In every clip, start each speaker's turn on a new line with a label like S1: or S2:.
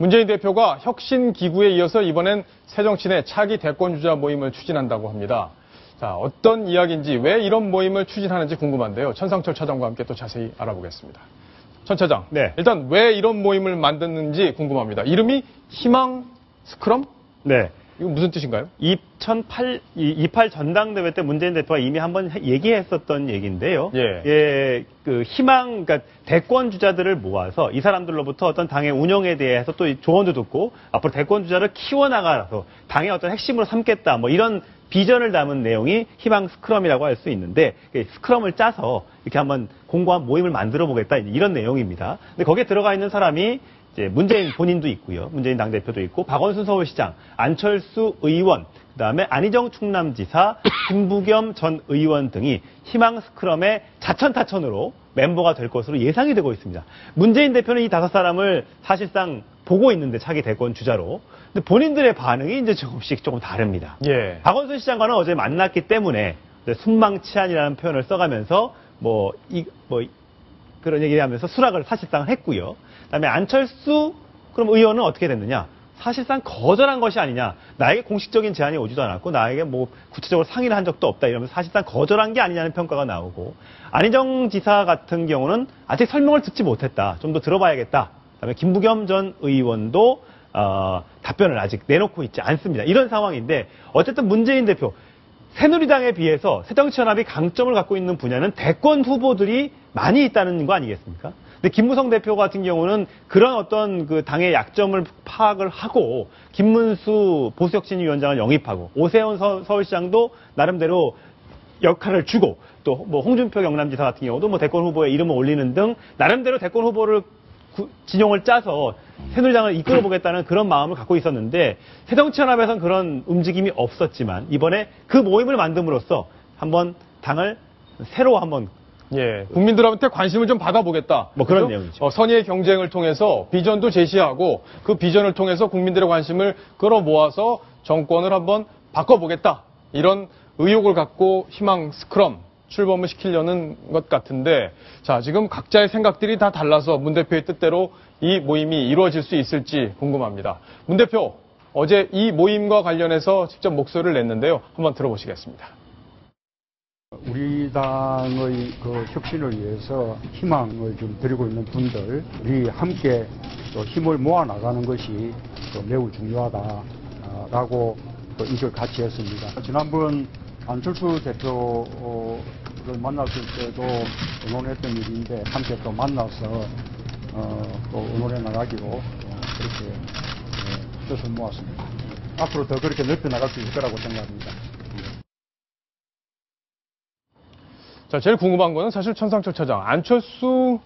S1: 문재인 대표가 혁신기구에 이어서 이번엔 새정치내 차기 대권주자 모임을 추진한다고 합니다. 자, 어떤 이야기인지 왜 이런 모임을 추진하는지 궁금한데요. 천상철 차장과 함께 또 자세히 알아보겠습니다. 천 차장,
S2: 네.
S1: 일단 왜 이런 모임을 만드는지 궁금합니다. 이름이 희망 스크럼?
S2: 네.
S1: 이거 무슨 뜻인가요?
S2: 2028 전당대회 때 문재인 대표가 이미 한번 얘기했었던 얘기인데요.
S1: 예.
S2: 그 희망, 그러니까 대권 주자들을 모아서 이 사람들로부터 어떤 당의 운영에 대해서 또 조언도 듣고 앞으로 대권 주자를 키워나가서 당의 어떤 핵심으로 삼겠다. 뭐 이런 비전을 담은 내용이 희망 스크럼이라고 할 수 있는데 스크럼을 짜서 이렇게 한번 공고한 모임을 만들어 보겠다 이런 내용입니다. 근데 거기에 들어가 있는 사람이 이제 문재인 본인도 있고요. 문재인 당대표도 있고, 박원순 서울시장, 안철수 의원, 그 다음에 안희정 충남지사, 김부겸 전 의원 등이 희망 스크럼의 자천타천으로 멤버가 될 것으로 예상이 되고 있습니다. 문재인 대표는 이 5사람을 사실상 보고 있는데 차기 대권 주자로. 근데 본인들의 반응이 이제 조금씩 조금 다릅니다.
S1: 예.
S2: 박원순 시장과는 어제 만났기 때문에 순망치안이라는 표현을 써가면서 그런 얘기하면서 수락을 사실상 했고요. 그다음에 안철수 그럼 의원은 어떻게 됐느냐? 사실상 거절한 것이 아니냐? 나에게 공식적인 제안이 오지도 않았고 나에게 뭐 구체적으로 상의를 한 적도 없다 이러면서 사실상 거절한 게 아니냐는 평가가 나오고, 안희정 지사 같은 경우는 아직 설명을 듣지 못했다. 좀 더 들어봐야겠다. 그다음에 김부겸 전 의원도 답변을 아직 내놓고 있지 않습니다. 이런 상황인데 어쨌든 문재인 대표 새누리당에 비해서 새정치연합이 강점을 갖고 있는 분야는 대권 후보들이 많이 있다는 거 아니겠습니까? 근데 김무성 대표 같은 경우는 그런 어떤 그 당의 약점을 파악을 하고 김문수 보수혁신위원장을 영입하고 오세훈 서울시장도 나름대로 역할을 주고 또 뭐 홍준표 경남지사 같은 경우도 뭐 대권 후보에 이름을 올리는 등 나름대로 대권 후보를 진용을 짜서 새누리당을 이끌어보겠다는 그런 마음을 갖고 있었는데 새정치연합에서는 그런 움직임이 없었지만 이번에 그 모임을 만듦으로써 한번 당을 새로 한번
S1: 국민들한테 관심을 좀 받아보겠다.
S2: 뭐 그런 내용이죠.
S1: 선의의 경쟁을 통해서 비전도 제시하고 그 비전을 통해서 국민들의 관심을 끌어모아서 정권을 한번 바꿔보겠다. 이런 의욕을 갖고 희망 스크럼 출범을 시키려는 것 같은데, 자, 지금 각자의 생각들이 다 달라서 문 대표의 뜻대로 이 모임이 이루어질 수 있을지 궁금합니다. 문 대표, 어제 이 모임과 관련해서 직접 목소리를 냈는데요. 한번 들어보시겠습니다.
S3: 우리 당의 그 혁신을 위해서 희망을 좀 드리고 있는 분들, 우리 함께 또 힘을 모아 나가는 것이 매우 중요하다라고 이걸 같이 했습니다. 지난번 안철수 대표를 만났을 때도 의논했던 일인데 함께 또 만나서 또 의논해 나가기로 그렇게 뜻을 모았습니다. 앞으로 더 그렇게 넓혀 나갈 수 있을 거라고 생각합니다.
S1: 자, 제일 궁금한 거는 사실 천상철 차장, 안철수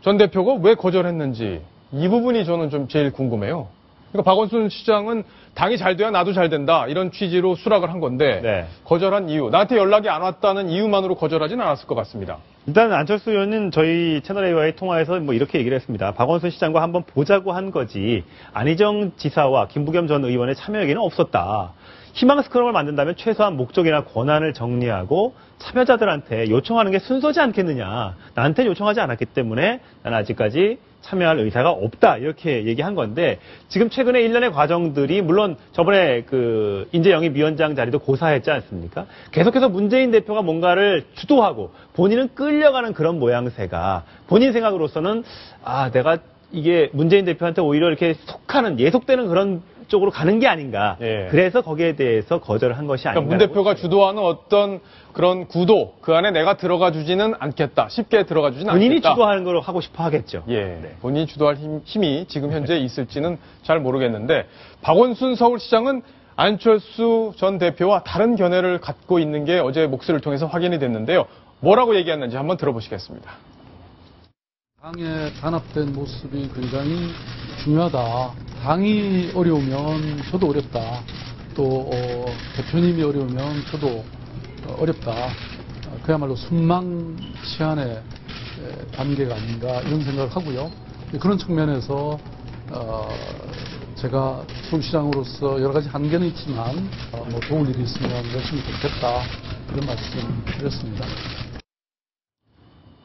S1: 전 대표가 왜 거절했는지 이 부분이 저는 좀 제일 궁금해요. 그러니까 박원순 시장은 당이 잘 돼야 나도 잘 된다 이런 취지로 수락을 한 건데 거절한 이유, 나한테 연락이 안 왔다는 이유만으로 거절하지는 않았을 것 같습니다.
S2: 일단 안철수 의원은 저희 채널A와의 통화에서 뭐 이렇게 얘기를 했습니다. 박원순 시장과 한번 보자고 한 거지 안희정 지사와 김부겸 전 의원의 참여 얘기는 없었다. 희망 스크럼을 만든다면 최소한 목적이나 권한을 정리하고 참여자들한테 요청하는 게 순서지 않겠느냐. 나한테 요청하지 않았기 때문에 나는 아직까지 참여할 의사가 없다. 이렇게 얘기한 건데 지금 최근에 일련의 과정들이 물론 저번에 그 인재영입위원장 자리도 고사했지 않습니까? 계속해서 문재인 대표가 뭔가를 주도하고 본인은 끌려가는 그런 모양새가 본인 생각으로서는 내가 이게 문재인 대표한테 오히려 이렇게 속하는 예속되는 그런 쪽으로 가는 게 아닌가. 그래서 거기에 대해서 거절을 한 것이 아닌가.
S1: 그러니까 문 대표가 주도하는 어떤 그런 구도, 그 안에 내가 들어가 주지는 않겠다. 쉽게 들어가 주지는 않겠다.
S2: 본인이 주도하는 걸 하고 싶어 하겠죠.
S1: 본인이 주도할 힘이 지금 현재 있을지는 잘 모르겠는데, 박원순 서울시장은 안철수 전 대표와 다른 견해를 갖고 있는 게 어제 목소리를 통해서 확인이 됐는데요. 뭐라고 얘기했는지 한번 들어보시겠습니다.
S4: 당에 단합된 모습이 굉장히 중요하다. 당이 어려우면 저도 어렵다. 또 대표님이 어려우면 저도 어렵다. 그야말로 순망치안의 단계가 아닌가 이런 생각을 하고요. 그런 측면에서 제가 서울시장으로서 여러 가지 한계는 있지만 뭐 도울 일이 있으면 열심히 돕겠다. 그런 말씀 드렸습니다.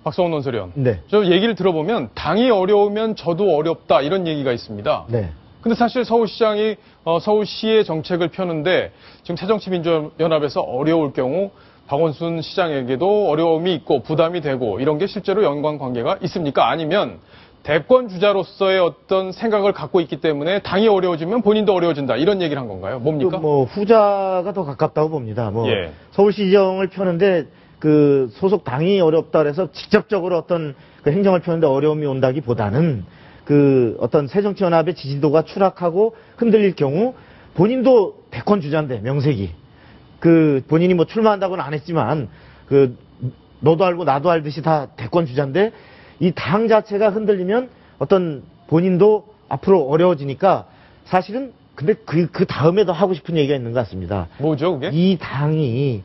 S1: 박성원 논설위원.
S5: 네.
S1: 저 얘기를 들어보면 당이 어려우면 저도 어렵다 이런 얘기가 있습니다.
S5: 네.
S1: 근데 사실 서울시장이 서울시의 정책을 펴는데 지금 새정치민주연합에서 어려울 경우 박원순 시장에게도 어려움이 있고 부담이 되고 이런 게 실제로 연관관계가 있습니까? 아니면 대권 주자로서의 어떤 생각을 갖고 있기 때문에 당이 어려워지면 본인도 어려워진다 이런 얘기를 한 건가요? 뭡니까?
S5: 후자가 더 가깝다고 봅니다.
S1: 예.
S5: 서울시정을 펴는데 그 소속 당이 어렵다 그래서 직접적으로 어떤 그 행정을 펴는데 어려움이 온다기보다는 그 어떤 새정치연합의 지지도가 추락하고 흔들릴 경우 본인도 대권 주자인데 명색이 그 본인이 뭐 출마한다고는 안 했지만 그 너도 알고 나도 알듯이 다 대권 주자인데 이 당 자체가 흔들리면 어떤 본인도 앞으로 어려워지니까 사실은 근데 그 다음에 더 하고 싶은 얘기가 있는 것 같습니다.
S1: 뭐죠, 그게?
S5: 이 당이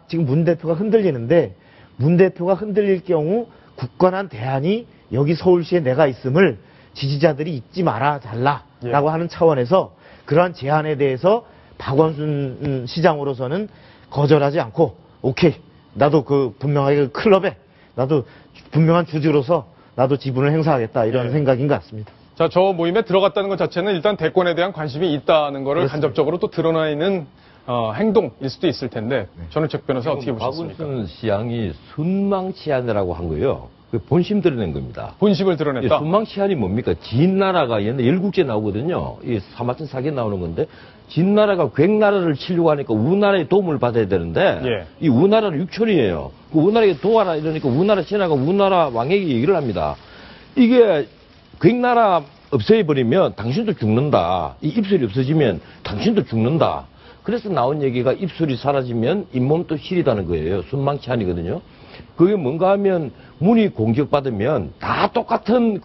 S5: 지금 문 대표가 흔들리는데 문 대표가 흔들릴 경우 굳건한 대안이 여기 서울시에 내가 있음을 지지자들이 잊지 말아 달라라고 하는 차원에서 그러한 제안에 대해서 박원순 시장으로서는 거절하지 않고 오케이 나도 그 분명하게 그 클럽에 나도 분명한 주주로서 나도 지분을 행사하겠다 이런 생각인 것 같습니다.
S1: 자, 저 모임에 들어갔다는 것 자체는 일단 대권에 대한 관심이 있다는 거를
S5: 그렇습니다.
S1: 간접적으로 또 드러나 있는 행동일 수도 있을 텐데 전우책 변호사 어떻게 보셨습니까?
S6: 박원순 시장이 순망치안이라고 한 거예요. 그 본심 드러낸 겁니다.
S1: 본심을 드러냈다.
S6: 순망치안이 뭡니까? 진나라가 옛날 열국제 나오거든요. 이 사마천 사기에 나오는 건데 진나라가 괭나라를 치려고 하니까 우나라의 도움을 받아야 되는데
S1: 예.
S6: 이 우나라는 육촌이에요. 그 우나라에게 도와라 이러니까 우나라 신하가 우나라 왕에게 얘기를 합니다. 이게 괭나라 없애버리면 당신도 죽는다. 이 입술이 없어지면 당신도 죽는다. 그래서 나온 얘기가 입술이 사라지면 잇몸도 시리다는 거예요. 순망치안이거든요. 그게 뭔가 하면 문이 공격받으면 다 똑같은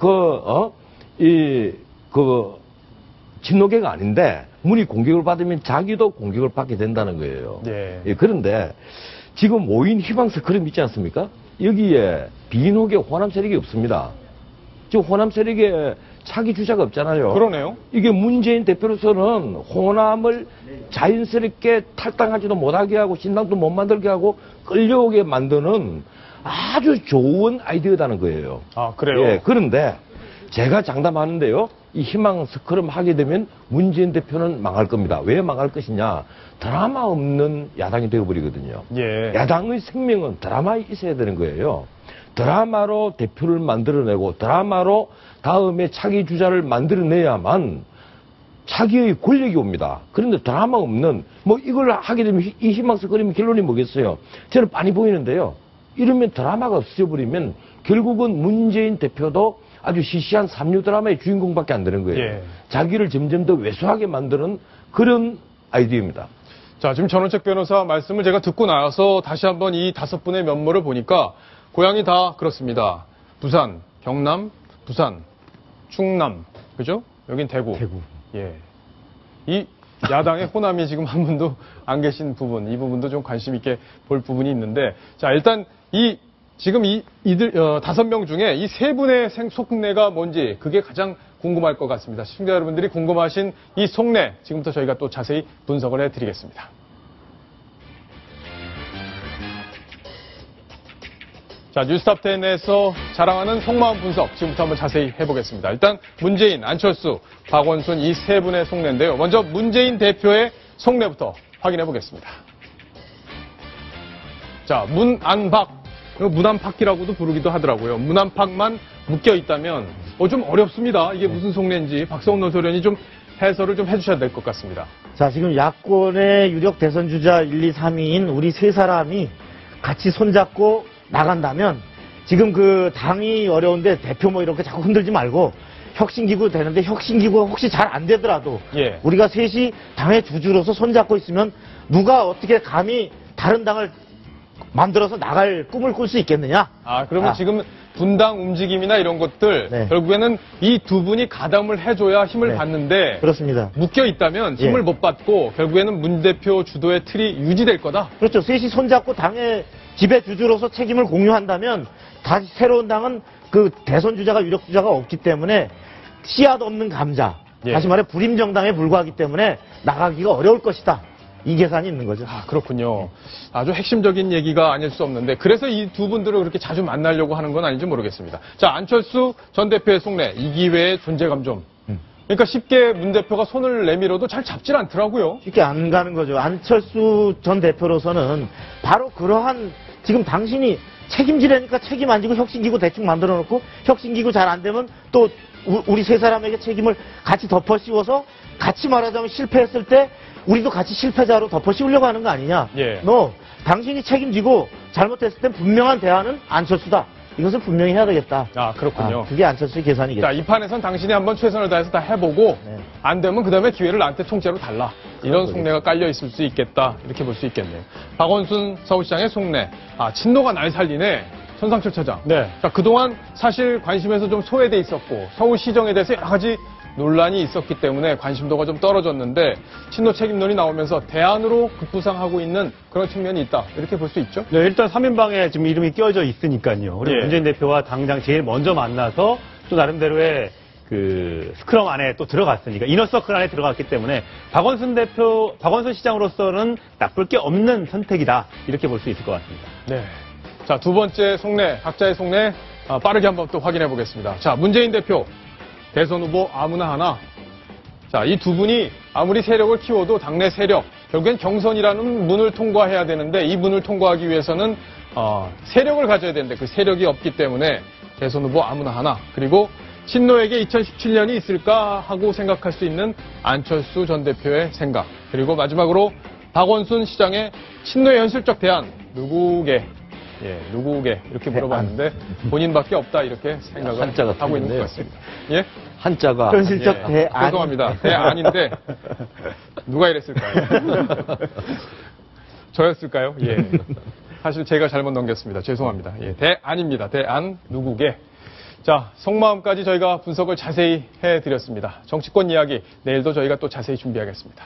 S6: 진노계가 아닌데 문이 공격을 받으면 자기도 공격을 받게 된다는 거예요.
S1: 예.
S6: 예, 그런데 지금 5인 희망서 그림 있지 않습니까? 여기에 비인호계 호남 세력이 없습니다. 지금 호남 세력에 차기 주자가 없잖아요.
S1: 그러네요.
S6: 이게 문재인 대표로서는 호남을 자연스럽게 탈당하지도 못하게 하고 신당도 못 만들게 하고 끌려오게 만드는 아주 좋은 아이디어다는 거예요.
S1: 아, 그래요?
S6: 예, 그런데 제가 장담하는데요. 이 희망 스크럼 하게 되면 문재인 대표는 망할 겁니다. 왜 망할 것이냐? 드라마 없는 야당이 되어버리거든요.
S1: 예.
S6: 야당의 생명은 드라마에 있어야 되는 거예요. 드라마로 대표를 만들어내고 드라마로 다음에 차기 주자를 만들어내야만 차기의 권력이 옵니다. 그런데 드라마 없는 뭐 이걸 하게 되면 이 희망서 그리면 결론이 뭐겠어요? 저는 빤히 보이는데요. 이러면 드라마가 없어져버리면 결국은 문재인 대표도 아주 시시한 삼류 드라마의 주인공밖에 안 되는 거예요.
S1: 예.
S6: 자기를 점점 더 왜소하게 만드는 그런 아이디어입니다.
S1: 자, 지금 전원책 변호사 말씀을 제가 듣고 나서 다시 한번 이 5분의 면모를 보니까 고향이 다 그렇습니다. 부산, 경남, 부산, 충남, 그죠? 여긴 대구. 예. 이 야당의 호남이 지금 한 분도 안 계신 부분, 이 부분도 좀 관심 있게 볼 부분이 있는데, 자, 일단 지금 이들 5명 중에 이 3분의 속내가 뭔지 그게 가장 궁금할 것 같습니다. 시청자 여러분들이 궁금하신 이 속내 지금부터 저희가 또 자세히 분석을 해드리겠습니다. 자, 뉴스탑 10에서 자랑하는 속마음 분석 지금부터 한번 자세히 해보겠습니다. 일단 문재인, 안철수, 박원순 이 3분의 속내인데요. 먼저 문재인 대표의 속내부터 확인해 보겠습니다. 자, 문안박. 문안박이라고도 부르기도 하더라고요. 문안박만 묶여 있다면 좀 어렵습니다. 이게 무슨 속내인지 박성원 논설위원이 좀 해설을 좀 해주셔야 될 것 같습니다.
S5: 자, 지금 야권의 유력 대선 주자 1, 2, 3위인 우리 3사람이 같이 손잡고 나간다면 지금 그 당이 어려운데 대표 뭐 이렇게 자꾸 흔들지 말고 혁신기구 되는데 혁신기구가 혹시 잘 안 되더라도
S1: 예.
S5: 우리가 셋이 당의 주주로서 손잡고 있으면 누가 어떻게 감히 다른 당을 만들어서 나갈 꿈을 꿀 수 있겠느냐?
S1: 그러면 지금 분당 움직임이나 이런 것들
S5: 네.
S1: 결국에는 이 두 분이 가담을 해줘야 힘을
S5: 네.
S1: 받는데
S5: 그렇습니다.
S1: 묶여 있다면 힘을
S5: 예.
S1: 못 받고 결국에는 문 대표 주도의 틀이 유지될 거다.
S5: 그렇죠. 셋이 손잡고 당의 지배 주주로서 책임을 공유한다면 다시 새로운 당은 그 대선 주자가 유력 주자가 없기 때문에 씨앗 없는 감자.
S1: 예.
S5: 다시 말해 불임 정당에 불과하기 때문에 나가기가 어려울 것이다. 이 계산이 있는 거죠.
S1: 아, 그렇군요. 아주 핵심적인 얘기가 아닐 수 없는데 그래서 이 두 분들을 그렇게 자주 만나려고 하는 건 아닌지 모르겠습니다. 자, 안철수 전 대표의 속내, 이 기회의 존재감 좀. 그러니까 쉽게 문 대표가 손을 내밀어도 잘 잡질 않더라고요.
S5: 쉽게 안 가는 거죠. 안철수 전 대표로서는 바로 그러한 지금 당신이 책임지려니까 책임 안 지고 혁신기구 대충 만들어 놓고 혁신기구 잘 안 되면 또 우리 세 사람에게 책임을 같이 덮어 씌워서 같이 말하자면 실패했을 때 우리도 같이 실패자로 덮어 씌우려고 하는 거 아니냐.
S1: 예.
S5: 너 당신이 책임지고 잘못했을 땐 분명한 대안은 안철수다. 이것을 분명히 해야 되겠다.
S1: 아, 그렇군요.
S5: 그게 안철수의 계산이겠죠.
S1: 자, 이 판에선 당신이 한번 최선을 다해서 다 해보고
S5: 네.
S1: 안 되면 그 다음에 기회를 나한테 통째로 달라. 이런 속내가 깔려 있을 수 있겠다. 이렇게 볼 수 있겠네요. 박원순 서울시장의 속내. 아, 친노가 날 살리네. 손상철 차장.
S2: 네.
S1: 자, 그동안 사실 관심에서 좀 소외돼 있었고 서울시정에 대해서 여러 가지 논란이 있었기 때문에 관심도가 좀 떨어졌는데 친노 책임론이 나오면서 대안으로 급부상하고 있는 그런 측면이 있다. 이렇게 볼 수 있죠.
S2: 네, 일단 3인방에 지금 이름이 끼어져 있으니까요. 그리고
S1: 예.
S2: 문재인 대표와 당장 제일 먼저 만나서 또 나름대로의 그 스크럼 안에 또 들어갔으니까 이너서클 안에 들어갔기 때문에 박원순 시장으로서는 나쁠 게 없는 선택이다. 이렇게 볼 수 있을 것 같습니다.
S1: 네. 자, 두 번째 속내, 각자의 속내 빠르게 한번 또 확인해 보겠습니다. 자, 문재인 대표, 대선 후보 아무나 하나. 자, 이 두 분이 아무리 세력을 키워도 당내 세력, 결국엔 경선이라는 문을 통과해야 되는데 이 문을 통과하기 위해서는 세력을 가져야 되는데 그 세력이 없기 때문에 대선 후보 아무나 하나. 그리고 친노에게 2017년이 있을까 하고 생각할 수 있는 안철수 전 대표의 생각. 그리고 마지막으로 박원순 시장의 친노의 현실적 대안. 누구게 이렇게 물어봤는데 본인밖에 없다 이렇게 생각을
S6: 한자가
S1: 하고 있는 것
S6: 틀렸네요.
S1: 같습니다. 예?
S6: 한자가
S5: 현실적
S1: 예.
S5: 대안.
S1: 죄송합니다. 대안인데 누가 이랬을까요? 저였을까요? 예. 사실 제가 잘못 넘겼습니다. 죄송합니다. 예. 대안입니다. 대안 누구게. 자, 속마음까지 저희가 분석을 자세히 해드렸습니다. 정치권 이야기 내일도 저희가 또 자세히 준비하겠습니다.